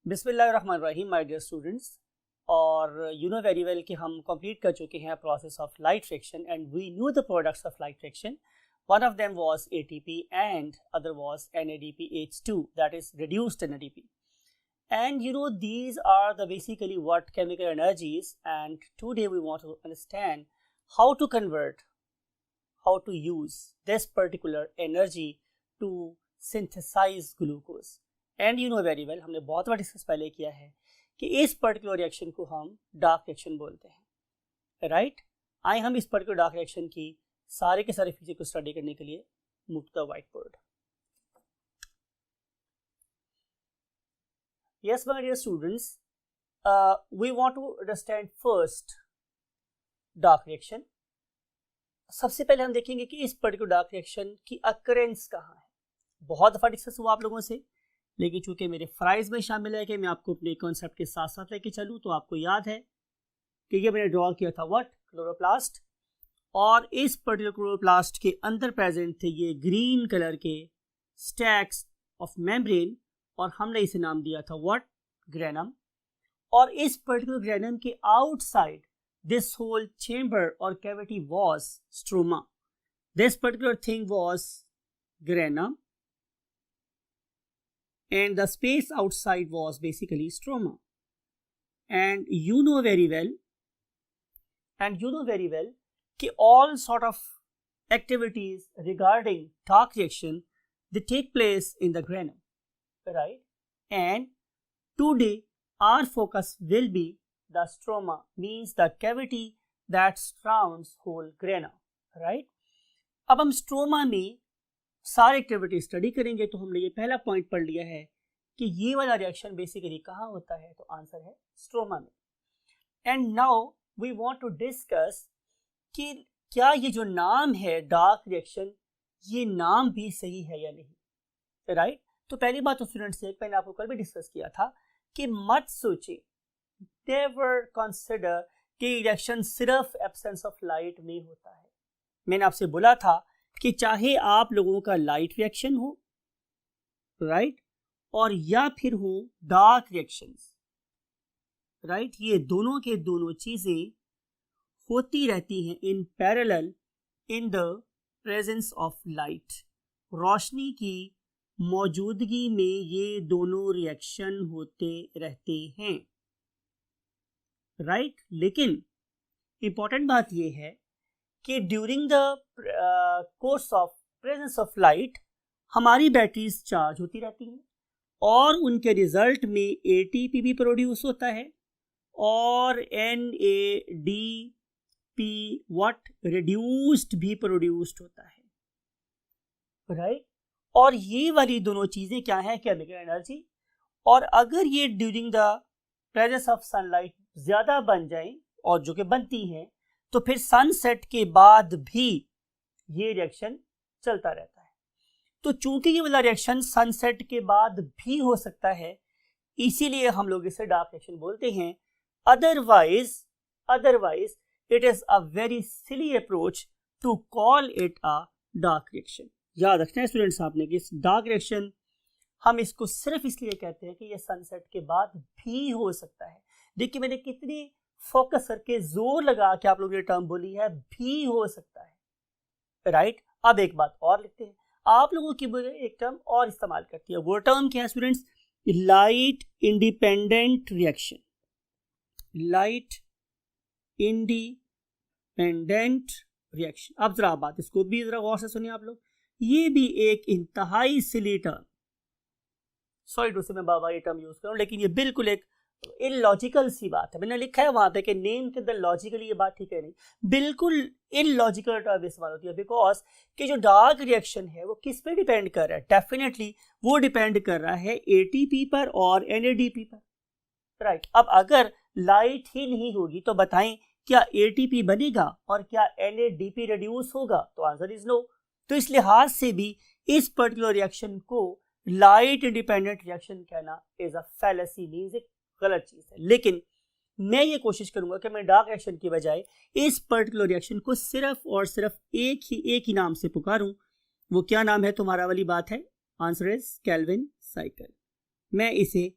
बिस्मिल्लाहिर्रहमानिर्रहीम my dear students. और you know very well कि हम कंप्लीट कर चुके हैं process of light friction and we knew the products of light friction. One of them was ATP and other was NADPH2, that is reduced NADP. And you know these are the basically what chemical energies, and today we want to understand how to convert, how to use this particular energy to synthesize glucose. And you know very well, हमने बहुत बार discuss पहले किया है कि इस particular reaction को हम dark reaction बोलते हैं, राइट. आए हम इस पर्टिकुलर डार्क रिएक्शन की सारे के सारे फीचर को स्टडी करने के लिए move to the white board. Yes my dear students, we want to understand first dark reaction. सबसे पहले हम देखेंगे कि इस पर्टिकुलर डार्क रिएक्शन की अकरेंस कहाँ है. बहुत दफा डिस्कस हुआ आप लोगों से, लेकिन चूंकि मेरे फ्राइज में शामिल है कि मैं आपको अपने कॉन्सेप्ट के साथ साथ लेके चलूँ, तो आपको याद है कि ये मैंने ड्रॉ किया था व्हाट, क्लोरोप्लास्ट. और इस पर्टिकुलर क्लोरोप्लास्ट के अंदर प्रेजेंट थे ये ग्रीन कलर के स्टैक्स ऑफ मेम्ब्रेन, और हमने इसे नाम दिया था व्हाट, ग्रेनम. और इस पर्टिकुलर ग्रेनम के आउटसाइड दिस होल चेम्बर और cavity was stroma. This particular thing was granum and the space outside was basically stroma. And you know very well कि all sort of activities regarding dark reaction, they take place in the granum, right? And today our focus will be the stroma, means the cavity that surrounds whole granum, right? अब हम stroma में सारी activity study करेंगे, तो हमने ये पहला point पढ़ लिया है कि ये वाला रिएक्शन बेसिकली कहाँ होता है, तो आंसर है स्ट्रोमा में. And now we want to discuss कि क्या ये जो नाम है डार्क रिएक्शन, ये नाम भी सही है या नहीं, राइट. तो पहली बात तो स्टूडेंट्स, एक मैंने आपको कल भी डिस्कस किया था कि मत सोचे, नेवर कंसिडर कि रिएक्शन सिर्फ एब्सेंस ऑफ लाइट में होता है. मैंने आपसे बोला था कि चाहे आप लोगों का लाइट रिएक्शन हो, राइट, और या फिर हो डार्क रिएक्शंस, राइट, ये दोनों के दोनों चीजें होती रहती हैं in parallel in the presence of light. रोशनी की मौजूदगी में ये दोनों रिएक्शन होते रहते हैं, राइट. लेकिन इंपॉर्टेंट बात ये है कि during the course of presence of light हमारी बैटरीज चार्ज होती रहती हैं, और उनके रिजल्ट में एटीपी भी प्रोड्यूस होता है और NADP व्हाट, रिड्यूस्ड भी प्रोड्यूस्ड होता है, राइट. और ये वाली दोनों चीजें क्या है, केमिकल एनर्जी. और अगर ये during the presence of sunlight ज्यादा बन जाए, और जो कि बनती हैं, तो फिर सनसेट के बाद भी ये रिएक्शन चलता रहता है. तो चूंकि ये वाला रिएक्शन सनसेट के बाद भी हो सकता है, इसीलिए हम लोग इसे डार्क रिएक्शन बोलते हैं. Otherwise it is a very silly approach to call it a dark reaction. याद रखना है स्टूडेंट्स आपने कि इस डार्क रिएक्शन हम इसको सिर्फ इसलिए कहते हैं कि ये सनसेट के बाद भी हो सकता है. देखिए मैंने कितनी फोकस करके जोर लगा के आप लोगों ने टर्म बोली है, भी हो सकता है, राइट. अब एक बात और लिखते हैं, आप लोगों की एक टर्म और इस्तेमाल करती है. वो टर्म क्या है students, light independent reaction. Light independent reaction. अब जरा बात इसको भी जरा गौर से सुनिए आप लोग. ये भी एक इंतहाई सिली टर्म, सॉरी टू से मैं बाबा ये टर्म यूज कर रहा हूं, लेकिन ये बिल्कुल एक इलॉजिकल सी बात है. मैंने लिखा है वहां पे कि नेम के अंदर लॉजिकली ये बात ठीक है नहीं, बिल्कुल इलॉजिकल टर्म इस्तेमाल होती है. बिकॉज कि जो डार्क रिएक्शन है वो किस पे डिपेंड कर रहा है, डेफिनेटली वो डिपेंड कर रहा है एटीपी पर और NADP पर, राइट. अब अगर लाइट ही नहीं होगी तो बताएं क्या एटीपी बनेगा और क्या NADP रिड्यूस होगा, तो आंसर इज नो. तो इस लिहाज से भी इस पर्टिकुलर रिएक्शन को लाइट इंडिपेंडेंट रिएक्शन कहना इज अ फैलेसी, मींस एक गलत चीज है. लेकिन मैं ये कोशिश करूंगा कि मैं डार्क रिएक्शन की बजाय इस पर्टिकुलर रिएक्शन को सिर्फ और सिर्फ एक ही नाम से पुकारूं. वो क्या नाम है, तुम्हारा वाली बात है, आंसर इज केल्विन साइकिल. मैं इसे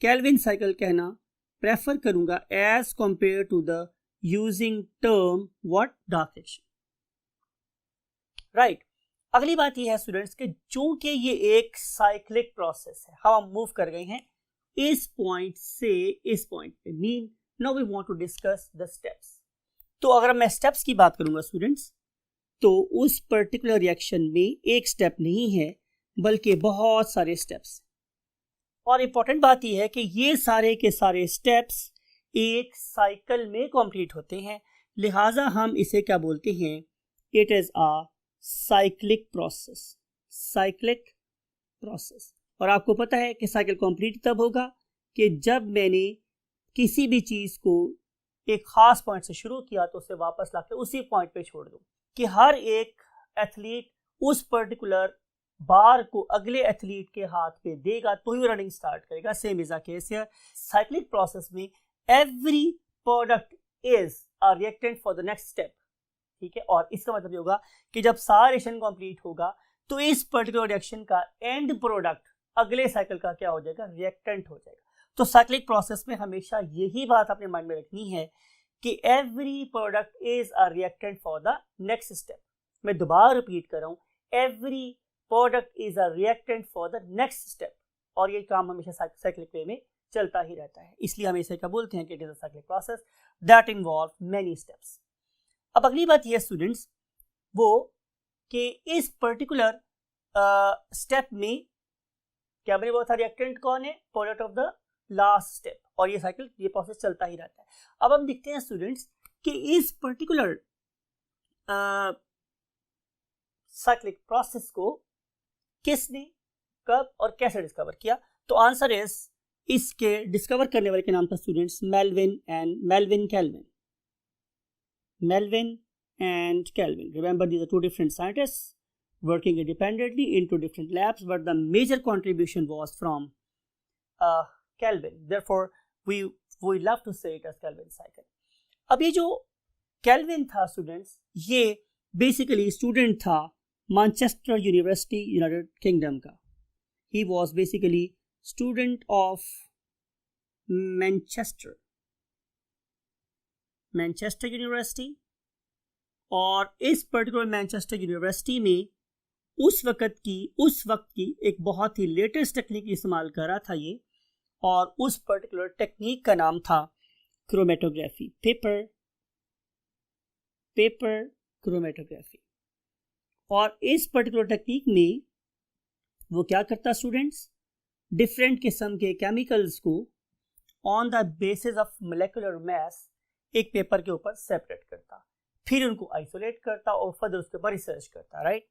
केल्विन साइकिल कहना प्रेफर करूंगा as compare to the using term what dark reaction, right. अगली बात ये है स्टूडेंट्स कि चूंकि ये एक साइक्लिक प्रोसेस है, हम मूव कर गए हैं इस पॉइंट से इस पॉइंट पे, mean now we want to discuss the steps. तो अगर मैं स्टेप्स की बात करूंगा स्टूडेंट्स, तो उस पर्टिकुलर रिएक्शन में एक स्टेप नहीं है बल्कि बहुत सारे स्टेप्स। और इंपॉर्टेंट बात यह है कि ये सारे के सारे स्टेप्स एक साइकिल में कंप्लीट होते हैं, लिहाजा हम इसे क्या बोलते हैं, it is a cyclic process, cyclic process. और आपको पता है कि साइकिल कंप्लीट तब होगा कि जब मैंने किसी भी चीज को एक खास पॉइंट से शुरू किया तो उसे वापस लाकर उसी पॉइंट पे छोड़ दूं, कि हर एक एथलीट उस पर्टिकुलर बार को अगले एथलीट के हाथ पे देगा तो ही रनिंग स्टार्ट करेगा। Same is a case here. Cyclic process में every product is a reactant for the next step, ठीक है। और इसका मतलब ये होगा कि जब सारा रिएक्शन कंप्लीट होगा तो इस पर्टिकुलर रिएक्शन का एंड प्रोडक्ट अगले साइकिल का क्या हो जाएगा, रिएक्टेंट हो जाएगा। तो साइक्लिक प्रोसेस में हमेशा यही बात अपने माइंड में रखनी है कि every product is a reactant for the next step. मैं दोबारा रिपीट कर रहा हूं, every product is a reactant for the next step. और ये काम हमेशा साइक्लिक वे में चलता ही रहता है, इसलिए हम इसे क्या बोलते हैं कि it is a cyclic process that involve many steps. अब अगली बात ये स्टूडेंट्स वो कि इस पर्टिकुलर स्टेप में क्या मैंने बोला था, रिएक्टेंट कौन है, product of the last step. और ये साइकिल, ये प्रोसेस चलता ही रहता है। अब हम देखते हैं स्टूडेंट्स कि इस पर्टिकुलर साइक्लिक प्रोसेस को किसने, कब और कैसे डिस्कवर किया। तो आंसर इज, इसके डिस्कवर करने वाले के नाम था students Melvin Calvin. Melvin and Calvin, remember these are two different scientists working independently into different labs, but the major contribution was from Kelvin. Therefore, we love to say it as Kelvin cycle. अब ये जो Kelvin था students, ये basically student था Manchester university United kingdom का। He was basically student of Manchester university. और इस particular Manchester university में उस वक्त की एक बहुत ही लेटेस्ट टेक्निक इस्तेमाल कर रहा था ये, और उस पर्टिकुलर टेक्निक का नाम था क्रोमेटोग्राफी, पेपर क्रोमेटोग्राफी। और इस पर्टिकुलर टेक्निक में वो क्या करता स्टूडेंट्स, डिफरेंट किस्म के केमिकल्स को on the basis of molecular mass एक पेपर के ऊपर सेपरेट करता, फिर उनको आइसोलेट करता और फर्दर उसके ऊपर रिसर्च करता, राइट।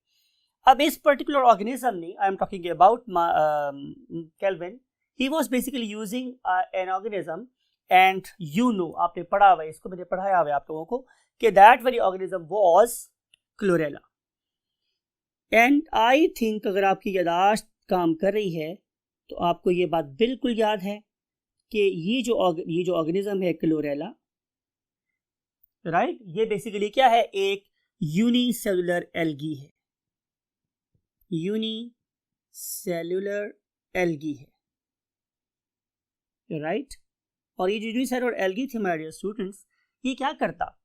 अब इस पर्टिकुलर ऑर्गेनिज्म ने, I am talking about kelvin, he was basically using an organism, and you no, आपने पढ़ा हुआ है इसको, मैंने पढ़ाया हुआ है आप लोगों को, कि that very organism was chlorella. And I think अगर आपकी याददाश्त काम कर रही है तो आपको ये बात बिल्कुल याद है कि ये जो ऑर्गेनिज्म है क्लोरेला, राइट, ये बेसिकली क्या है, एक यूनिसेलुलर एल्गी है, यूनिसेलुलर एल्गी है, राइट। और ये जो यूनिसेलुलर एल्गी थी माय डियर स्टूडेंट्स, ये क्या करता,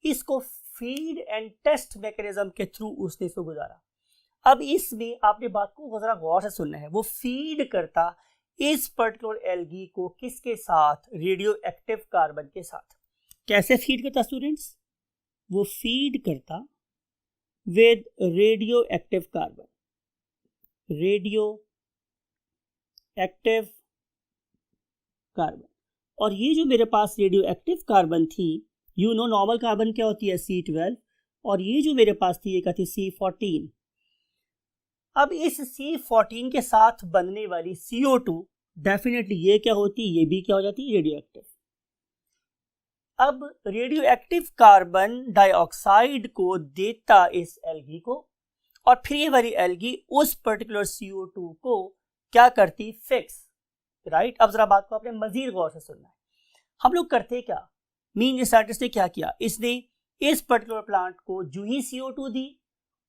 इसको फीड एंड टेस्ट मैकेनिज्म के थ्रू उसने इसको गुजारा। अब इसमें आपने बात को जरा गौर से सुनना है, वो फीड करता इस पर्टिकुलर एल्गी को किसके साथ, रेडियो एक्टिव कार्बन के साथ। कैसे फीड करता स्टूडेंट्स, वो फीड करता with radio active carbon, radio active carbon. और ये जो मेरे पास रेडियो एक्टिव कार्बन थी, यू नो नॉर्मल कार्बन क्या होती है, C12, और ये जो मेरे पास थी ये क्या थी, C14। अब इस C14 के साथ बनने वाली CO2 डेफिनेटली ये क्या होती, ये भी क्या हो जाती, रेडियो एक्टिव। अब रेडियो एक्टिव कार्बन डाइऑक्साइड को देता इस एल्गी को, और फिर ये वाली एल्गी उस पर्टिकुलर CO2 को क्या करती, फिक्स, राइट। अब जरा बात को आपने मजीद गौर से सुनना है। हम लोग करते क्या, मीन साइंटिस्ट ने क्या किया, इसने इस पर्टिकुलर प्लांट को जो ही CO2 दी,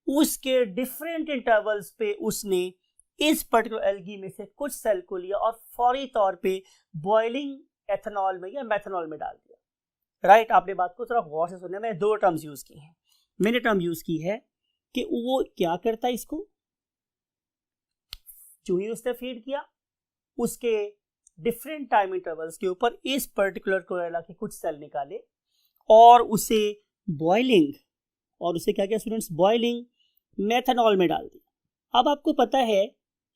उसके डिफरेंट इंटरवल्स पे उसने इस पर्टिकुलर एल्गी में से कुछ सेल को लिया और फौरी तौर पे बॉइलिंग एथेनॉल में या मेथनॉल में डाल दिया, राइट। आपने बात को थोड़ा गौर से सुनना, मैंने 2 टर्म्स यूज की हैं। मैंने टर्म यूज की है कि वो क्या करता है, इसको जो ही उसने फीड किया उसके डिफरेंट टाइम इंटरवल्स के ऊपर इस पर्टिकुलर क्लोरेला के कुछ सेल निकाले और उसे बॉइलिंग, और उसे क्या किया स्टूडेंट्स, बॉइलिंग मेथनॉल में डाल दिया। अब आपको पता है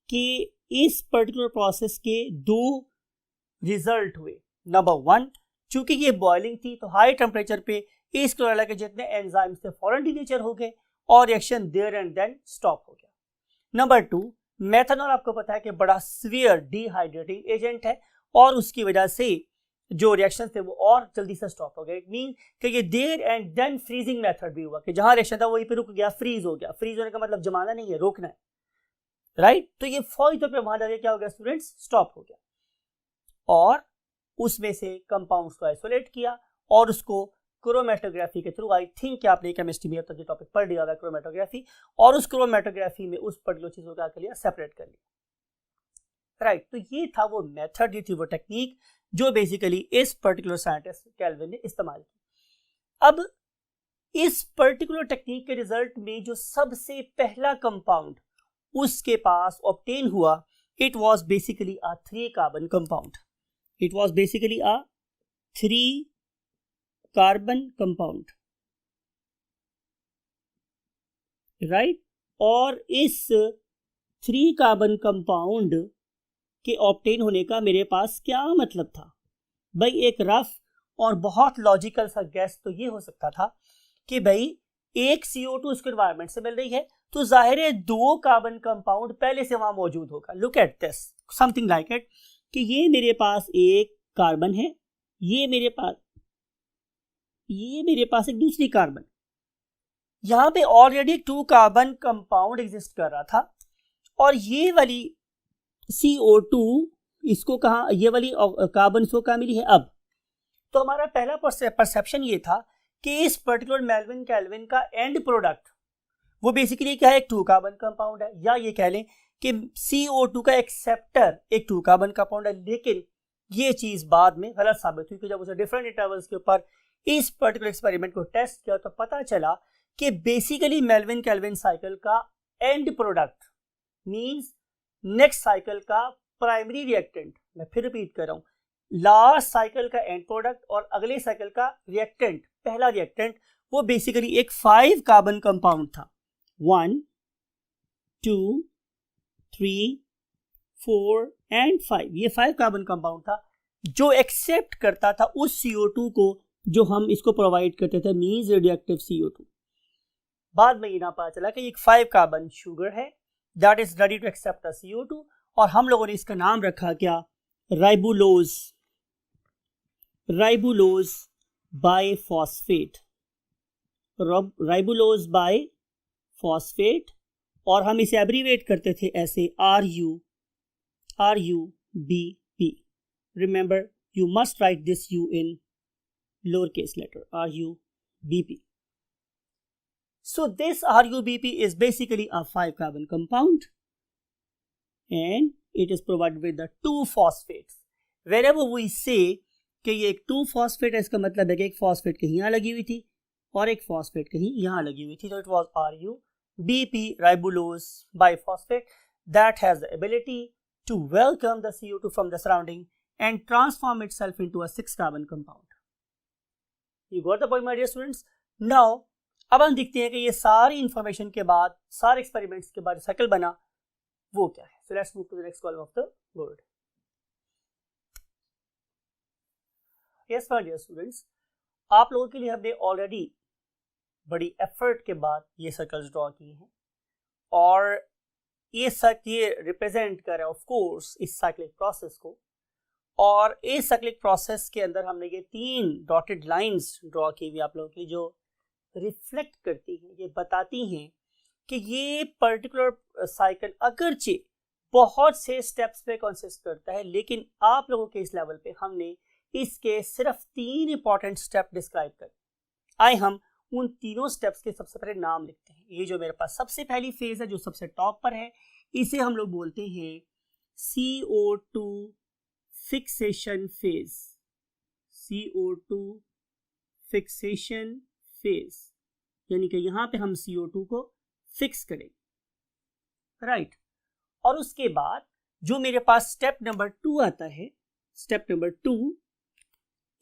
कि इस पर्टिकुलर प्रोसेस के 2 रिजल्ट हुए। नंबर 1, चूंकि ये बॉइलिंग थी तो हाई टेम्परेचर पे इस क्लोरेला के जितने एंजाइम्स थे फौरन डिनेचर हो गए और reaction there and then stop हो गया। नंबर 2, मेथनॉल आपको पता है कि बड़ा सीवियर डिहाइड्रेटिंग एजेंट है और उसकी वजह से जो रिएक्शन थे वो और जल्दी से स्टॉप हो गए। इट मीन कि ये there and then freezing method भी हुआ कि जहां रिएक्शन था वहीं पे रुक गया, फ्रीज हो गया। फ्रीज होने का मतलब जमाना नहीं है, रोकना है, राइट। तो ये फौरी तौर पे वहां जाके क्या हो गया स्टूडेंट्स, स्टॉप हो गया और उसमें से कंपाउंड्स को आइसोलेट किया और उसको क्रोमेटोग्राफी के थ्रू, आई थिंक आपने केमिस्ट्री में अब तक ये टॉपिक पढ़ लिया होगा क्रोमेटोग्राफी, और उस क्रोमेटोग्राफी में उस पर्टिकुलर चीज को क्या कर लिया, सेपरेट कर लिया, राइट। तो ये था वो मेथड, ये थी वो टेक्निक जो बेसिकली इस पर्टिकुलर साइंटिस्ट केल्विन ने इस्तेमाल की। अब इस पर्टिकुलर टेक्निक के रिजल्ट में जो सबसे पहला कंपाउंड उसके पास ऑब्टेन हुआ, it was basically a 3 carbon compound. It was basically a 3 carbon compound, right. और इस 3 कार्बन कंपाउंड के ऑब्टेन होने का मेरे पास क्या मतलब था भाई, एक रफ और बहुत लॉजिकल सा गेस तो ये हो सकता था कि भाई एक CO2 उसके एनवायरनमेंट से मिल रही है तो जाहिर है 2 कार्बन कंपाउंड पहले से वहां मौजूद होगा। Look at this, something like it कि ये मेरे पास एक कार्बन है, ये मेरे पास एक दूसरी कार्बन, यहां पे ऑलरेडी 2 कार्बन कंपाउंड एग्जिस्ट कर रहा था और ये वाली CO2 इसको कहा, ये वाली कार्बन इसको कहां मिली है अब। तो हमारा पहला परसेप्शन ये था कि इस पर्टिकुलर मेल्विन केल्विन का एंड प्रोडक्ट वो बेसिकली क्या है, एक 2 कार्बन कंपाउंड है, या ये कह लें कि CO2 का एक्सेप्टर एक 2 कार्बन कंपाउंड है। लेकिन ये चीज बाद में गलत साबित हुई कि जब उसे डिफरेंट इंटरवल्स के ऊपर इस पर्टिकुलर एक्सपेरिमेंट को टेस्ट किया तो पता चला कि बेसिकली मेल्विन केल्विन साइकिल का and product means next cycle का प्राइमरी रिएक्टेंट, मैं फिर रिपीट कर रहा हूं, लास्ट साइकिल का एंड प्रोडक्ट और अगले साइकिल का रिएक्टेंट, पहला रिएक्टेंट, वो बेसिकली एक 5 कार्बन कंपाउंड था। 1 2 3 4 एंड 5, ये 5 कार्बन कंपाउंड था जो एक्सेप्ट करता था उस CO2 को जो हम इसको प्रोवाइड करते थे, मींस रेडियोएक्टिव CO2। बाद में ये ना पता चला कि एक 5 कार्बन शुगर है that is ready to accept the CO2 और हम लोगों ने इसका नाम रखा क्या, ribulose, ribulose biphosphate, ribulose biphosphate, और हम इसे एब्रीवेट करते थे ऐसे RUBP। Remember you must write this U in lowercase letter, RUBP. So this RUBP is basically a 5 carbon compound and it is provided with the 2 phosphates. Wherever we say कि ये एक 2 phosphate है, इसका मतलब है कि एक phosphate कहीं यहाँ लगी हुई थी और एक phosphate कहीं यहाँ लगी हुई थी, तो it was RUBP, ribulose biphosphate, that has the ability to welcome the CO2 from the surrounding and transform itself into a 6 carbon compound. You got the point my dear students? Now अब हम देखते हैं कि ये सारी information के बाद, सारे एक्सपेरिमेंट्स के बाद साइकिल बना वो क्या है। So let's move to the next column of the board. Yes my dear students, आप लोगों के लिए हमने ऑलरेडी बड़ी एफर्ट के बाद ये सर्कल्स ड्रॉ किए हैं और ये रिप्रेजेंट कर रहा है ऑफ कोर्स इस साइक्लिक प्रोसेस को, और इस साइक्लिक प्रोसेस के अंदर हमने ये 3 डॉटेड लाइंस ड्रॉ की हुई आप लोगों की जो रिफ्लेक्ट करती हैं, ये बताती हैं कि ये पर्टिकुलर साइकिल अगरचे बहुत से स्टेप्स पे कंसिस्ट करता है, लेकिन आप लोगों के इस लेवल पे हमने इसके सिर्फ 3 इंपॉर्टेंट स्टेप डिस्क्राइब कर। आए हम उन तीनों स्टेप्स के सबसे पहले नाम लिखते हैं। ये जो मेरे पास सबसे पहली फेज है जो सबसे टॉप पर है, इसे हम लोग बोलते हैं CO2 fixation phase, CO2 fixation phase, यानी कि यहां पे हम CO2 को फिक्स करेंगे, राइट। और उसके बाद जो मेरे पास स्टेप नंबर 2 आता है, स्टेप नंबर 2,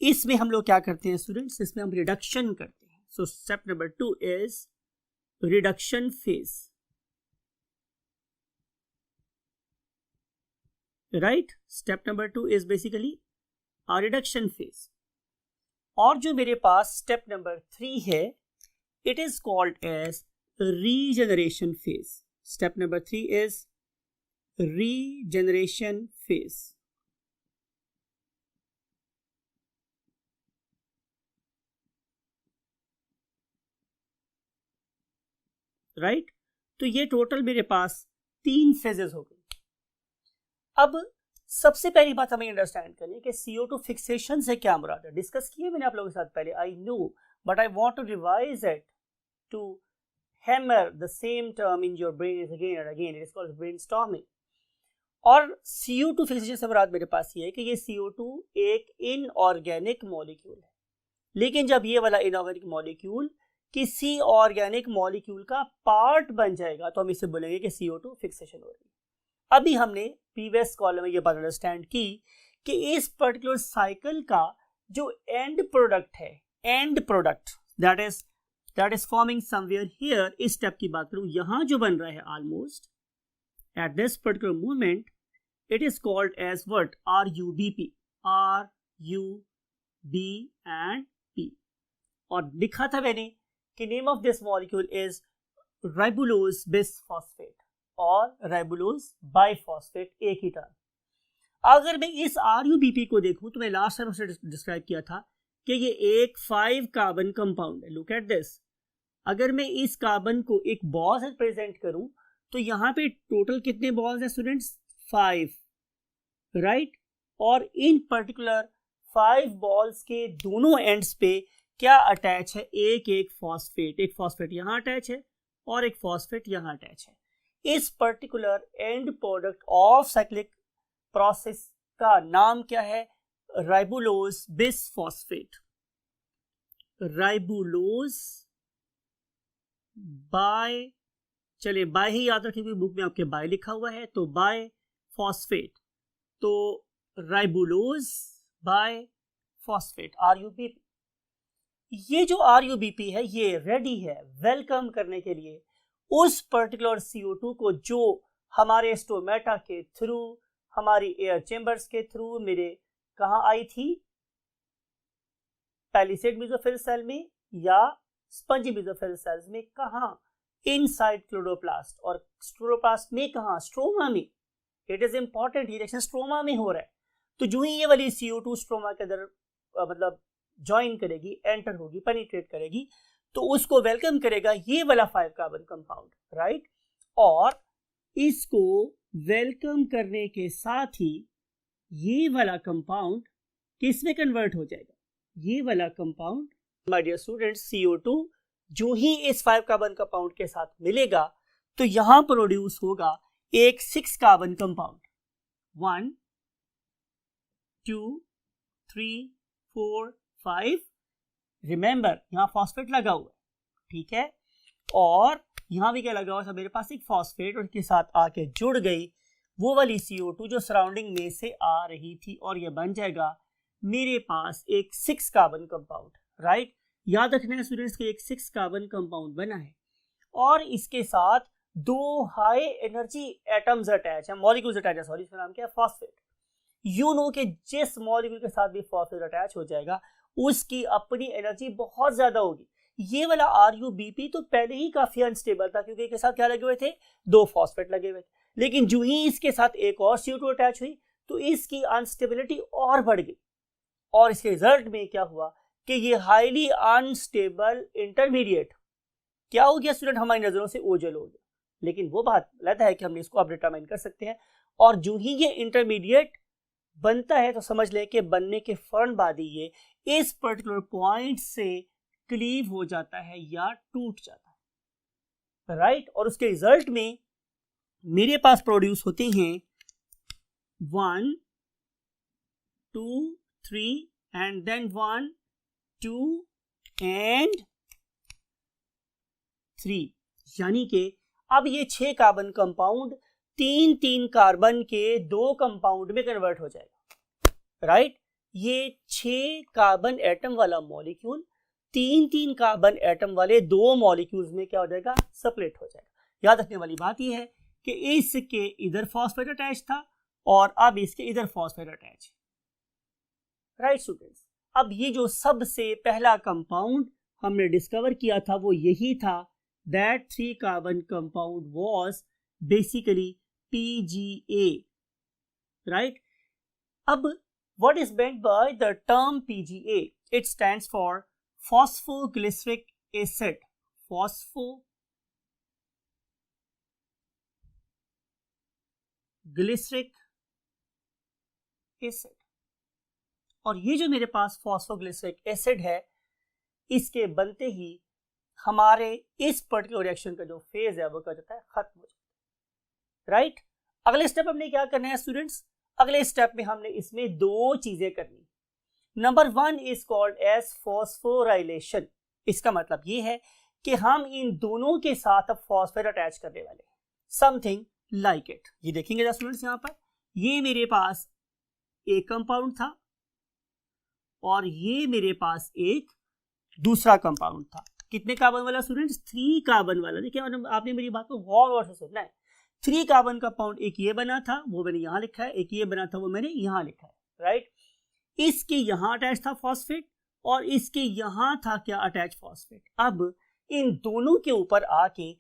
इसमें हम लोग क्या करते हैं स्टूडेंट्स, इसमें हम रिडक्शन करते हैं। So step number 2 is reduction phase, right. Step number 2 is basically a reduction phase. और जो मेरे पास स्टेप नंबर 3 है, it is called as regeneration phase. Step number 3 is regeneration phase, right. तो ये टोटल मेरे पास 3 फेजेस हो गए। अब सबसे पहली बात हमें अंडरस्टैंड करनी है कि CO2 फिक्सेशन से क्या मुराद है। डिस्कस किए मैंने आप लोगों के साथ पहले, I know, but I want to revise it to hammer the same term in your brain again and again. It is called brainstorming. और CO2 फिक्सेशन से मुराद मेरे पास ये है कि ये CO2 एक इनऑर्गेनिक मॉलिक्यूल है, लेकिन जब ये वाला इनऑर्गेनिक मॉलिक्यूल किसी ऑर्गेनिक मॉलिक्यूल का पार्ट बन जाएगा तो हम इसे बोलेंगे कि CO2 फिक्सेशन हो रही है। अभी हमने प्रीवियस कॉलम में ये बात अंडरस्टैंड की कि इस पर्टिकुलर साइकिल का जो एंड प्रोडक्ट है, end product that is forming somewhere here, इस स्टेप की बात करूं, यहां जो बन रहा है almost at this particular moment, it is called as what, RUBP, RUB and P। और लिखा था मैंने कि name of this molecule is ribulose bisphosphate और राइबुलोज बाइफॉस्फेट, एक ही टर्म। अगर मैं इस RUBP को देखूं तो मैं लास्ट टाइम उसे डिस्क्राइब किया था कि ये एक 5 कार्बन कंपाउंड है। लुक एट दिस, अगर मैं इस कार्बन को एक बॉल से प्रेजेंट करूं तो यहां पे टोटल कितने बॉल्स हैं स्टूडेंट्स, 5, राइट। और इन पर्टिकुलर 5 बॉल्स के दोनों एंड्स पे क्या अटैच है, एक फॉस्फेट, एक फॉस्फेट यहां अटैच है और एक फॉस्फेट यहां अटैच है। इस particular and product of cyclic process का नाम क्या है, राइबुलोज बिसफॉस्फेट, राइबुलोज बाय, चलिए बाय ही याद रखिए, बुक में आपके बाय लिखा हुआ है, तो बाय फॉस्फेट, तो राइबुलोज बाय फॉस्फेट, RUBP। ये जो RUBP है ये रेडी है वेलकम करने के लिए उस पर्टिकुलर CO2 को जो हमारे स्टोमेटा के थ्रू, हमारी एयर चेंबर्स के थ्रू मेरे कहां आई थी, पैलिसेड मेसोफिल सेल में या स्पंजी मेसोफिल सेल्स में, कहां, इनसाइड क्लोरोप्लास्ट, और क्लोरोप्लास्ट में कहां, स्ट्रोमा में। It is important, reaction stroma में हो रहा है। तो जो ही ये वाली CO2 स्ट्रोमा के अंदर मतलब ज्वाइन करेगी, एंटर होगी, पेनिट्रेट करेगी, तो उसको वेलकम करेगा ये वाला 5 कार्बन कंपाउंड, राइट। और इसको वेलकम करने के साथ ही ये वाला कंपाउंड किसमें कन्वर्ट हो जाएगा, ये वाला compound my dear students, CO2 जो ही इस 5 कार्बन कंपाउंड के साथ मिलेगा तो यहां प्रोड्यूस होगा एक 6 कार्बन कंपाउंड, 1 2 3 4 5, रिमेंबर यहां फॉस्फेट लगा हुआ है, ठीक है। और यहां भी क्या लगा हुआ था, मेरे पास एक फॉस्फेट और उसके साथ आके जुड़ गई वो वाली CO2 जो सराउंडिंग में से आ रही थी, और ये बन जाएगा मेरे पास एक 6 कार्बन कंपाउंड, राइट। याद रखना है स्टूडेंट्स के एक 6 कार्बन कंपाउंड बना है और इसके साथ 2 हाई एनर्जी एटम्स अटैच है, मॉलिक्यूल्स अटैच है, सॉरी, इसका नाम क्या है, फॉस्फेट। यू नो कि जिस मॉलिक्यूल के साथ भी फॉस्फेट अटैच हो जाएगा उसकी अपनी एनर्जी बहुत ज्यादा होगी। ये वाला RUBP तो पहले ही काफी अनस्टेबल था क्योंकि इसके साथ क्या लगे हुए थे, 2 फॉस्फेट लगे हुए थे, लेकिन जो ही इसके साथ एक और CO2 अटैच हुई तो इसकी अनस्टेबिलिटी और बढ़ गई, और इसके रिजल्ट में क्या हुआ कि ये हाईली अनस्टेबल इंटरमीडिएट क्या हो गया स्टूडेंट, हमारी नजरों से ओझल हो गया। लेकिन वो बात अलग है कि हमने इसको अब डिटरमाइन कर सकते हैं, और जो ही ये इंटरमीडिएट बनता है तो समझ लें कि बनने के फौरन बाद ही ये इस पर्टिकुलर पॉइंट से क्लीव हो जाता है या टूट जाता है, राइट। और उसके रिजल्ट में मेरे पास प्रोड्यूस होते हैं 1 2 3 एंड देन 1 2 एंड 3, यानी कि अब ये 6 कार्बन कंपाउंड 3 कार्बन के 2 कंपाउंड में कन्वर्ट हो जाएगा, राइट। ये 6 कार्बन एटम वाला मॉलिक्यूल 3 कार्बन एटम वाले 2 मॉलिक्यूल्स में क्या हो जाएगा, सेपरेट हो जाएगा। याद रखने वाली बात यह है कि इसके इधर फॉस्फेट अटैच था और अब इसके इधर फॉस्फेट अटैच, राइट स्टूडेंट्स। अब ये जो सबसे पहला कंपाउंड हमने डिस्कवर किया था वो यही था, that 3 carbon compound was basically PGA, right? अब what is meant by the term PGA? It stands for phosphoglyceric acid. Phosphoglyceric acid. और ये जो मेरे पास phosphoglyceric acid है, इसके बनते ही हमारे इस पर्टिकुलर रिएक्शन का जो फेज है वो क्या जाता है, खत्म हो जाता है, राइट। अगले स्टेप हमने क्या करना है स्टूडेंट्स, अगले स्टेप में हमने इसमें 2 चीजें करनी। Number 1 is called as phosphorylation. इसका मतलब ये है कि हम इन दोनों के साथ अब फॉस्फेट अटैच करने वाले हैं, समथिंग लाइक इट। ये देखेंगे स्टूडेंट्स, यहाँ पर ये मेरे पास एक कंपाउंड था और ये मेरे पास एक दूसरा कंपाउंड था। कितने कार्बन वाला स्टूडेंट्स, 3 कार्बन वाला। देखिए आपने मेरी बात को गौर से सुनना है। 3 कार्बन कंपाउंड, एक ये बना था वो मैंने यहाँ लिखा है, एक ये बना था वो मैंने यहाँ लिखा है, राइट। इसके यहाँ अटैच था फॉस्फेट और इसके यहाँ था क्या, अटैच फॉस्फेट। अब इन दोनों के ऊपर आके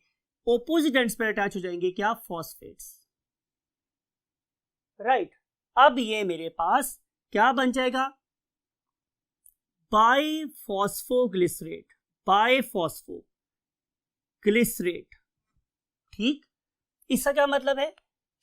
ऑपोजिट एंड्स पर अटैच हो जाएंगे क्या, फॉस्फेट्स, राइट। अब ये मेरे पास क्या बन जाएगा, बाइफॉस्फोग्लिसरेट, बाइफॉस्फोग्लिसरेट, ठीक। इसका क्या मतलब है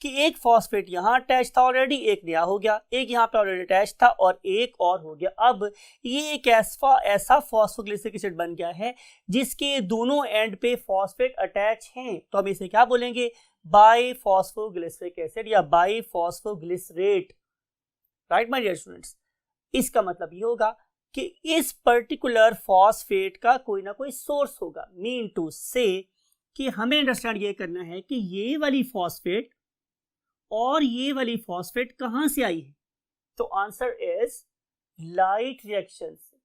कि एक फॉस्फेट यहां अटैच था ऑलरेडी, एक नया हो गया, एक यहां पे ऑलरेडी अटैच था और एक और हो गया। अब ये एक ऐसा फॉस्फोग्लिसरिक एसिड बन गया है जिसके दोनों एंड पे फॉस्फेट अटैच हैं, तो हम इसे क्या बोलेंगे, बाइफॉस्फोग्लिसरिक एसिड या बाइफॉस्फोग्लिसरेट, राइट माय डियर स्टूडेंट्स। इसका मतलब ये होगा कि इस पर्टिकुलर फॉस्फेट का कोई ना कोई सोर्स होगा। मीन टू से कि हमें अंडरस्टैंड ये करना है कि ये वाली फॉस्फेट और ये वाली फॉस्फेट कहां से आई है, तो आंसर इज लाइट रिएक्शन से।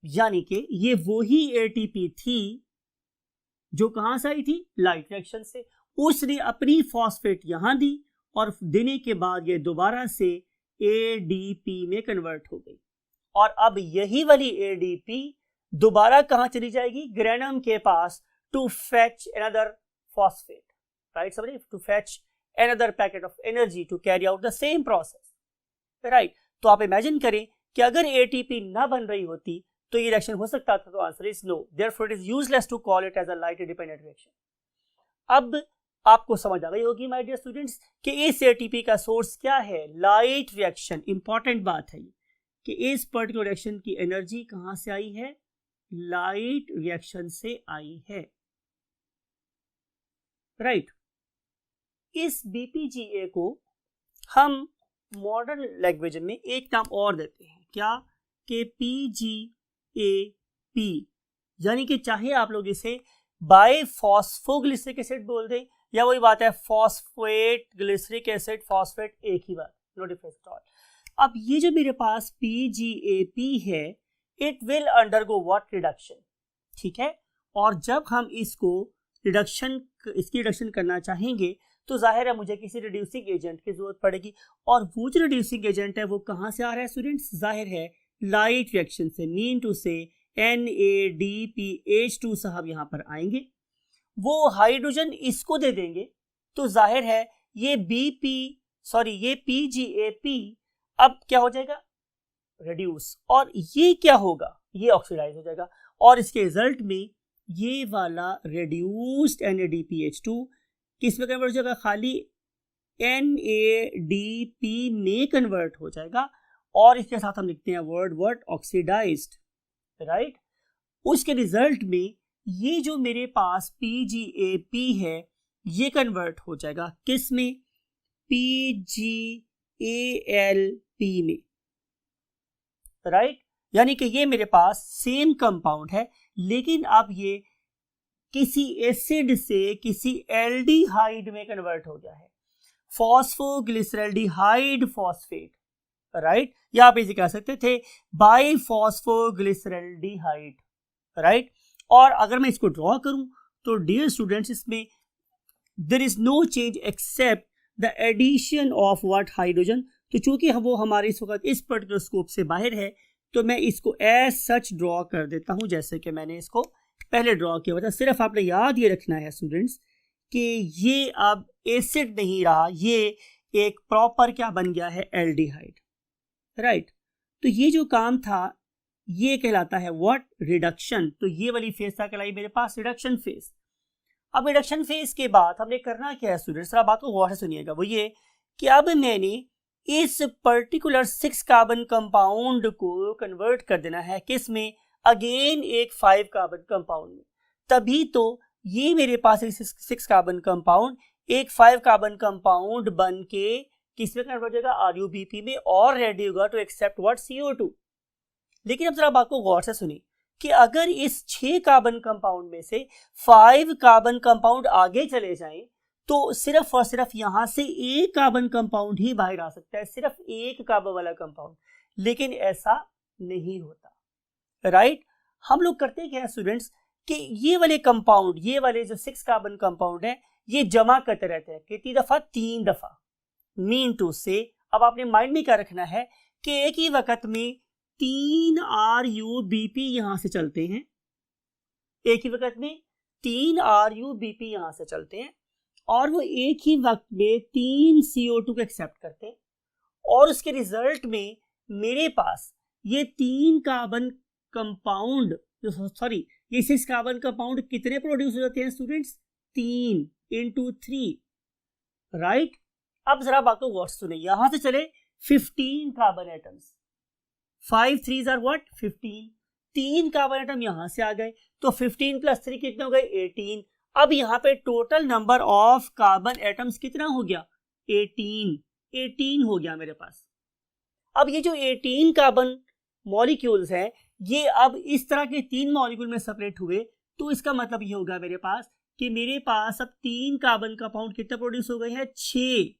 यानी कि ये वही एटीपी थी जो कहां से आई थी, लाइट रिएक्शन से। उसने अपनी फॉस्फेट यहां दी और देने के बाद ये दोबारा से एडीपी में कन्वर्ट हो गई और अब यही वाली एडीपी दोबारा कहां चली जाएगी, ग्रेनम के पास, to fetch another phosphate, right समझिए, to fetch another packet of energy to carry out the same process, right. तो आप इमेजिन करें कि अगर एटीपी ना बन रही होती तो ये रिएक्शन हो सकता था, तो answer is no. Therefore it is useless to call it as a light independent reaction. अब आपको समझ आ गई होगी माय डियर स्टूडेंट्स कि इस एटीपी का सोर्स क्या है, लाइट रिएक्शन। इंपॉर्टेंट बात है ये कि इस पर्टिकुलर रिएक्शन की एनर्जी कहां से आई है, लाइट रिएक्शन से आई है, राइट। इस बीपीजीए को हम मॉडर्न लैंग्वेज में एक नाम और देते हैं, क्या, कि पीजीएपी, यानी कि चाहे आप लोग इसे बाइफॉस्फोग्लिसरिक एसिड बोल दें या वही बात है फॉस्फेट ग्लिसरिक एसिड, फॉस्फेट एक ही बात, नो डिफरेंस एट ऑल। अब ये जो मेरे पास पीजीएपी है, it will undergo what, reduction, ठीक है। और जब हम इसकी रिडक्शन करना चाहेंगे तो जाहिर है मुझे किसी रिड्यूसिंग एजेंट की जरूरत पड़ेगी, और वो जो रिड्यूसिंग एजेंट है वो कहां से आ रहा है स्टूडेंट्स, जाहिर है लाइट रिएक्शन से। मीन टू से NADPH2 साहब यहां पर आएंगे, वो हाइड्रोजन इसको दे देंगे, तो जाहिर है ये ये PGAP अब क्या हो जाएगा, रिड्यूस, और ये क्या होगा, ये ऑक्सीडाइज हो जाएगा, और इसके रिजल्ट में ये वाला रिड्यूस्ड NADPH2 किस में कन्वर्ट हो जाएगा, खाली NADP में कन्वर्ट हो जाएगा, और इसके साथ हम लिखते हैं वर्ड ऑक्सीडाइज्ड, राइट। उसके रिजल्ट में ये जो मेरे पास PGAP है ये कन्वर्ट हो जाएगा किस में, PgAlP में, राइट। यानी कि ये मेरे पास सेम कंपाउंड है, लेकिन अब ये किसी एसिड से किसी एल्डिहाइड में कन्वर्ट हो गया है, फॉस्फोग्लिसरल्डिहाइड फॉस्फेट, राइट। या आप इसे कह सकते थे बाइफॉस्फोग्लिसरल्डिहाइड, राइट। और अगर मैं इसको ड्रॉ करूं तो डियर स्टूडेंट्स, इसमें there is no change except the addition of what, hydrogen. तो चूंकि वो हमारे इस वक्त इस पर्टिकुलर स्कोप से बाहर है, तो मैं इसको एज सच ड्रॉ कर देता हूं जैसे कि मैंने इसको पहले ड्रॉ किया था। सिर्फ आपने याद ये रखना है स्टूडेंट्स कि ये अब एसिड नहीं रहा, ये एक प्रॉपर क्या बन गया है, एल्डिहाइड, राइट। तो ये जो काम था ये कहलाता है व्हाट, रिडक्शन। तो ये वाली फेज था कहलाई मेरे पास रिडक्शन फेज। अब रिडक्शन फेज के बाद हमने करना क्या है स्टूडेंट्स, जरा बात को गौर से सुनिएगा। वो ये कि अब मैंने इस पर्टिकुलर 6 कार्बन कंपाउंड को कन्वर्ट कर देना है किस में, अगेन एक 5 कार्बन कंपाउंड में। तभी तो ये मेरे पास एक 6 कार्बन कंपाउंड एक 5 कार्बन कंपाउंड बन के किस में कन्वर्ट हो जाएगा, RuBP में, और रेडी होगा टू एक्सेप्ट व्हाट, CO2। लेकिन अब जरा बात को गौर से सुनिए कि अगर इस 6 कार्बन कंपाउंड में से 5 कार्बन कंपाउंड आगे चले जाएं, तो सिर्फ और सिर्फ यहां से एक कार्बन कंपाउंड ही बाहर आ सकता है, सिर्फ एक कार्बन वाला कंपाउंड। लेकिन ऐसा नहीं होता, राइट। हम लोग करते क्या है स्टूडेंट्स कि ये वाले कंपाउंड, ये वाले जो 6 कार्बन कंपाउंड है, ये जमा करते रहते हैं कितनी दफा, 3 दफा। मीन टू से, अब आपने माइंड में क्या रखना है कि एक ही वक्त में 3 RuBP यहां से चलते हैं, एक ही वक्त में 3 RuBP यहां से चलते हैं, और वो एक ही वक्त में 3 CO2 को एक्सेप्ट करते हैं, और उसके रिजल्ट में मेरे पास ये 3 कार्बन कंपाउंड, सॉरी ये 6 कार्बन कंपाउंड कितने प्रोड्यूस हो जाते हैं स्टूडेंट्स, 3 × 3, राइट। अब जरा बात को गौर से सुनिए, यहां से चले 15 carbon atoms, 5 3s are what, 15। 3 carbon atom यहां से आ गए, तो 15 + 3 कितने हो गए, 18। अब यहाँ पे total number of carbon atoms कितना हो गया, 18 हो गया मेरे पास। अब ये जो 18 कार्बन मॉलिक्यूल्स हैं, ये अब इस तरह के 3 मॉलिक्यूल में सेपरेट हुए, तो इसका मतलब ये होगा मेरे पास कि मेरे पास अब 3 कार्बन कंपाउंड कितने प्रोड्यूस हो गए हैं, 6।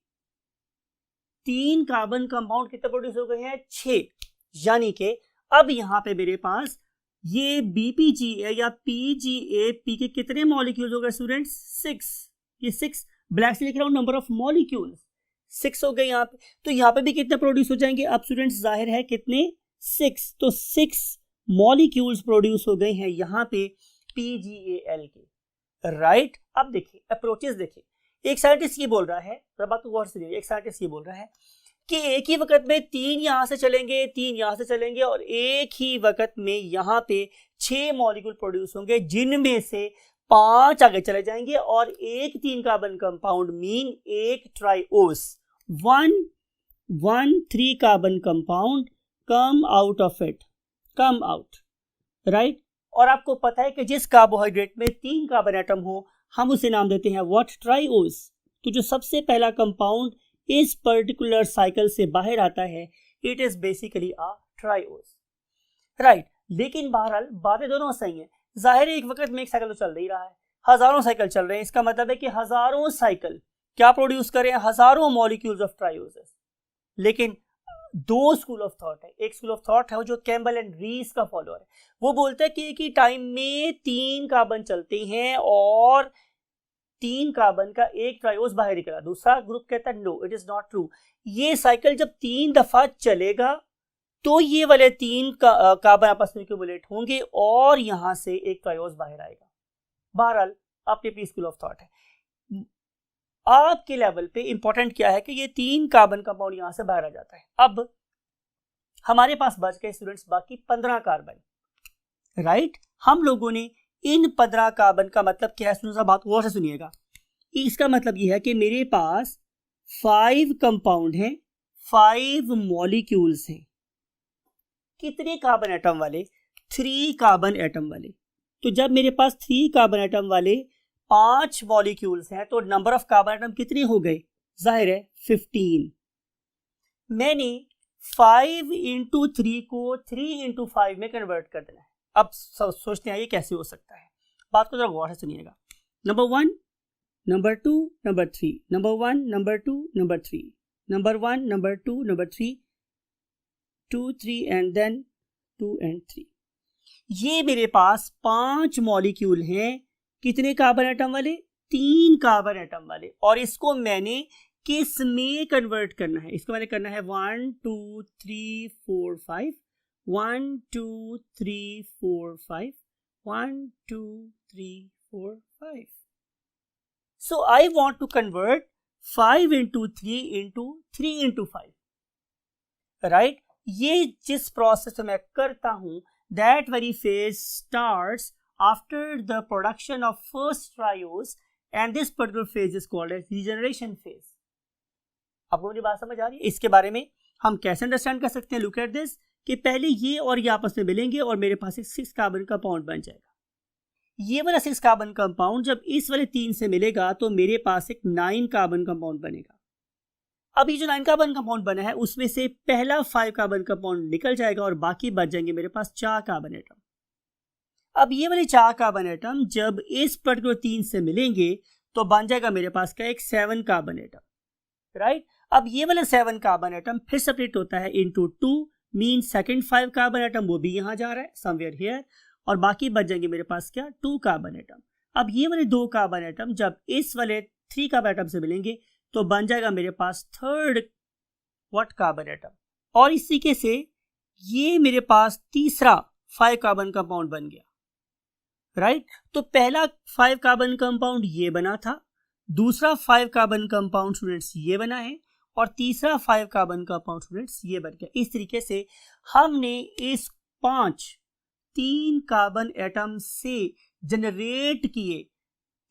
3 कार्बन कंपाउंड कितने प्रोड्यूस हो गए हैं, 6। यानी कि अब यहां पे मेरे पास ये BPGA या PGAP के कितने मॉलिक्यूल्स हो गए स्टूडेंट्स, 6। ये 6 ब्लैक से लिख रहा हूं, नंबर ऑफ मॉलिक्यूल्स 6 हो गए यहाँ पे। तो यहाँ पे भी कितने प्रोड्यूस हो जाएंगे अब स्टूडेंट्स, जाहिर है कितने, 6। तो 6 मॉलिक्यूल्स प्रोड्यूस हो गए हैं यहाँ पे PGAL के, राइट। अब देखिए अप्रोचेस देखिए, एक साइंटिस्ट ये बोल रहा है, बात को गौर से देखिए, एक साइंटिस्ट ये बोल रहा है कि एक ही वक्त में 3 यहां से चलेंगे, 3 यहां से चलेंगे, और एक ही वक्त में यहां पे 6 मॉलिक्यूल प्रोड्यूस होंगे, जिनमें से 5 आगे चले जाएंगे, और एक 3 कार्बन कंपाउंड मीन एक ट्राइओस, 3 carbon compound come out of it, come out, right. और आपको पता है कि जिस कार्बोहाइड्रेट में 3 कार्बन एटम हो, हम उसे नाम देते हैं व्हाट, ट्राइओस। तो जो सबसे पहला कंपाउंड इस पर्टिकुलर साइकिल से बाहर आता है, it is basically a triose, right. लेकिन बहरहाल बातें दोनों सही हैं, जाहिर है एक वक्त में एक साइकिल तो चल नहीं रहा है, हजारों साइकिल चल रहे हैं। इसका मतलब है कि हजारों साइकिल क्या प्रोड्यूस करें, हजारों मॉलिक्यूल्स ऑफ ट्राइओसिस। लेकिन 2 स्कूल ऑफ थॉट है, एक स्कूल ऑफ थॉट है जो कैम्बल एंड रीस का फॉलोअर है, वो बोलता है कि एक ही टाइम में 3 कार्बन चलते हैं और 3 कार्बन का एक ट्राइओस बाहर निकला। दूसरा ग्रुप कहता है no, it is not true. ये साइकिल जब 3 दफा चलेगा तो ये वाले 3 कार्बन आपस में एक्यूमुलेट होंगे और यहां से एक ट्राइओस बाहर आएगा। बहरहाल आपके अपनी स्कूल ऑफ थॉट है। आपके लेवल पे इंपॉर्टेंट क्या है कि ये 3 कार्बन कंपाउंड यहां से बाहर आ जाता है। अब हमारे पास बच गए स्टूडेंट्स बाकी 15 कार्बन, राइट। हम लोगों ने इन 15 कार्बन का मतलब क्या है, सुनिए बात गौर से सुनिएगा। इसका मतलब यह है कि मेरे पास 5 कंपाउंड हैं, 5 मॉलिक्यूल्स हैं। कितने कार्बन एटम वाले, 3 कार्बन एटम वाले। तो जब मेरे पास 3 कार्बन एटम वाले 5 मॉलिक्यूल्स हैं तो नंबर ऑफ कार्बन एटम कितने हो गए, जाहिर है 15। मैंने 5 into 3 को 3 into 5 में कन्वर्ट कर देना है। अब सोचते हैं ये कैसे हो सकता है, बात को जरा गौर से सुनिएगा। Number 1, number 2, number 3, number 1, number 2, number 3, number 1, number 2, number 3, 2, 3 and then 2 and 3। ये मेरे पास 5 मॉलिक्यूल हैं, कितने कार्बन एटम वाले, 3 कार्बन एटम वाले, और इसको मैंने किस में कन्वर्ट करना है, इसको मैंने करना है 1 2 3 4 5, 1 2 3 4 5, 1 2 3 4 5। So I want to convert 5 into 3 into 3 into 5, right? ये जिस प्रोसेस में मैं करता हूं, that very phase starts after the production of first triose, and this particular phase is called as regeneration phase। आपको मेरी बात समझ आ रही है? इसके बारे में हम कैसे अंडरस्टैंड कर सकते हैं, लुक एट दिस, कि पहले ये और ये आपस में मिलेंगे और मेरे पास एक 6 कार्बन कंपाउंड बन जाएगा। ये वाला 6 कार्बन कंपाउंड जब इस वाले 3 से मिलेगा तो मेरे पास एक 9 कार्बन कंपाउंड बनेगा। अब ये जो 9 कार्बन कंपाउंड बना है उसमें से पहला 5 कार्बन कंपाउंड निकल जाएगा और बाकी बच जाएंगे मेरे पास 4 कार्बन एटम। अब ये वाले 4 कार्बन एटम जब इस पर्टिकुलर 3 से मिलेंगे तो बन जाएगा मेरे पास क्या, एक 7 कार्बन एटम, राइट। अब ये वाला 7 कार्बन एटम फिर सेपरेट होता है into 2, mean second 5 carbon atom वो भी यहां जा रहा है समवेयर हियर, और बाकी बच जाएंगे मेरे पास क्या, 2 कार्बन एटम। अब ये वाले 2 कार्बन एटम जब इस वाले 3 कार्बन एटम से मिलेंगे तो बन जाएगा मेरे पास थर्ड व्हाट, कार्बन एटम, और इस तरीके से ये मेरे पास तीसरा 5 कार्बन कंपाउंड बन गया, राइट। तो पहला 5 कार्बन कंपाउंड ये बना था, दूसरा 5 कार्बन कंपाउंड स्टूडेंट्स ये बना है, और तीसरा 5 कार्बन कंपाउंड स्टूडेंट्स ये बन गया। इस तरीके से हमने इस 3 कार्बन एटम से जनरेट किए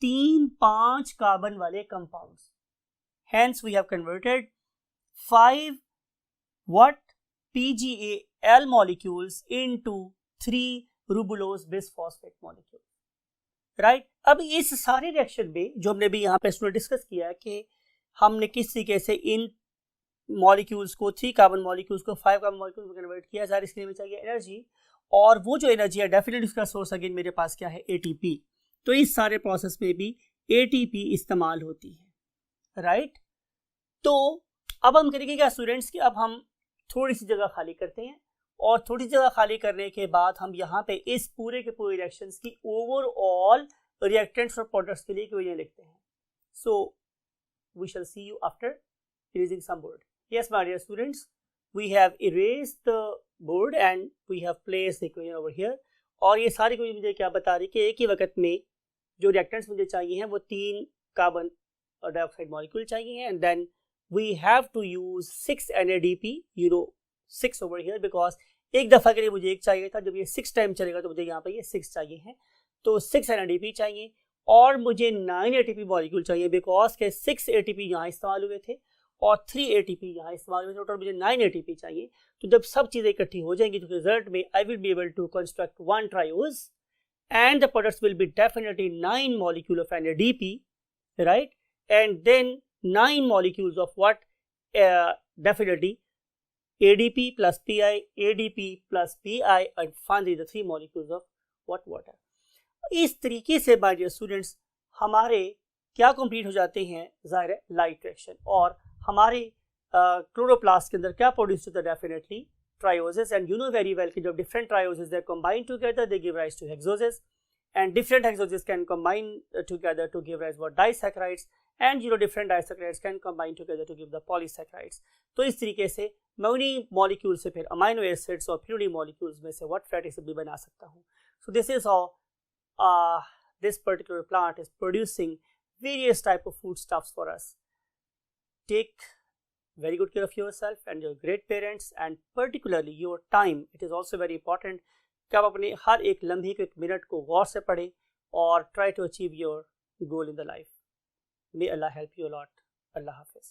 3-5 कार्बन वाले compounds. Hence we have converted 5 what PGAL molecules into 3 ribulose bisphosphate molecules, right? अब इस सारे रिएक्शन में जो हमने भी यहाँ पे स्टूडेंट डिस्कस किया कि हमने किस तरीके से इन मॉलिक्यूल्स को 3 कार्बन मॉलिक्यूल्स को 5 कार्बन मॉलिक्यूल्स में कन्वर्ट किया, सारी इसके लिए चाहिए एनर्जी, और वो जो एनर्जी है डेफिनेटली उसका सोर्स अगेन मेरे पास क्या है, एटीपी। तो इस सारे प्रोसेस में भी एटीपी इस्तेमाल होती है, राइट। तो अब हम करेंगे क्या स्टूडेंट्स कि अब हम थोड़ी सी जगह खाली करते हैं, और थोड़ी सी जगह खाली करने के बाद हम यहाँ पे इस पूरे के पूरे रिएक्शंस की ओवरऑल रिएक्टेंट्स और प्रोडक्ट्स के लिए इक्वेशन लिखते हैं। So we shall see you after erasing some board. Yes my dear students, we have erased the board and we have placed the equation over here. और ये सारी equation मुझे क्या बता रही कि एक ही वक्त में जो रिएक्टेंट्स मुझे चाहिए हैं वो 3 कार्बन डाइऑक्साइड मॉलिक्यूल चाहिए हैं, and then we have to use 6 NADP, 6 over here, because एक दफ़ा के लिए मुझे एक चाहिए था, जब ये 6 टाइम चलेगा तो मुझे यहाँ पे ये 6 चाहिए हैं, तो 6 NADP चाहिए, और मुझे 9 ATP मॉलिक्यूल चाहिए बिकॉज के 6 ATP यहाँ इस्तेमाल हुए थे और 3 ATP यहाँ इस्तेमाल हुए थे, टोटल मुझे 9 ATP चाहिए। तो जब सब चीज़ें इकट्ठी हो जाएंगी तो रिजल्ट में I will be able to construct 1 triose and the products will be definitely 9 molecule of NADP, right, and then 9 molecules of what, definitely ADP plus PI, ADP plus PI, and finally the 3 molecules of what, water। इस तरीके से bye dear students हमारे क्या complete हो जाते हैं, जाहिर है लाइट रिएक्शन, और हमारे क्लोरोप्लास्ट के अंदर क्या प्रोड्यूस होता है, definitely trioses. And you know very well कि जब different trioses they combine together they give rise to hexoses, and different hexoses can combine together to give rise what disaccharides, and different disaccharides can combine together to give the polysaccharides। तो इस तरीके से मैं उन्हीं molecule से फिर amino acids और फिर उन्हीं मॉलिक्यूल्स में से व्हाट फैटी एसिड भी बना सकता हूँ। So this is how this particular plant is producing various type of foodstuffs for us। Take very good care of yourself and your great parents, and particularly your time, it is also very important कि आप अपने हर एक लम्हे को, एक minute को गौर से पढ़ें और try to achieve your goal in the life. May अल्लाह हेल्प यू लॉट। अल्लाह हाफिज़।